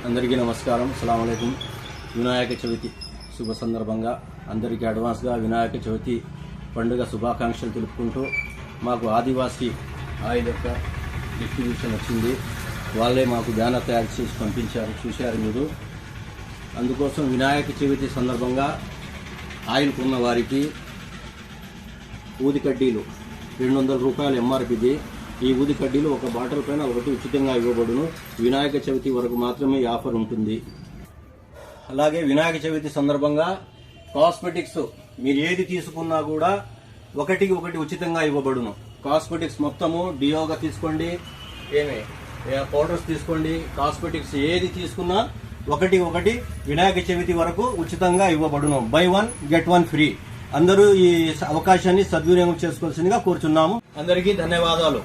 అందరికీ నమస్కారం. అస్సలాము అలైకుం. వినాయక చవితి శుభ సందర్భంగా అందరికీ అడ్వాన్స్గా వినాయక చవితి పండుగ శుభాకాంక్షలు తెలుపుకుంటూ మాకు ఆదివాసీ ఆయిల్ యొక్క డిస్ట్రిబ్యూషన్ వచ్చింది. వాళ్ళే మాకు బ్యానర్ తయారు చేసి పంపించారు, చూశారు మీరు. అందుకోసం వినాయక చవితి సందర్భంగా ఆయిల్ కొన్న వారికి ఊది కడ్డీలు 200 రూపాయలు ఎంఆర్పిది. ఈ ఊది కడ్డీలు ఒక బాటిల్ పైన ఒకటి ఉచితంగా ఇవ్వబడును. వినాయక చవితి వరకు మాత్రమే ఈ ఆఫర్ ఉంటుంది. అలాగే వినాయక చవితి సందర్భంగా కాస్మెటిక్స్ మీరు ఏది తీసుకున్నా కూడా ఒకటికి ఒకటి ఉచితంగా ఇవ్వబడును. కాస్మెటిక్స్ మొత్తము డియోగా తీసుకోండి, పౌడర్స్ తీసుకోండి, కాస్మెటిక్స్ ఏది తీసుకున్నా ఒకటి వినాయక చవితి వరకు ఉచితంగా ఇవ్వబడును. By 1 get 1 free. అందరూ ఈ అవకాశాన్ని సద్వినియోగం చేసుకోవాల్సిందిగా కోరుచున్నాము. అందరికీ ధన్యవాదాలు.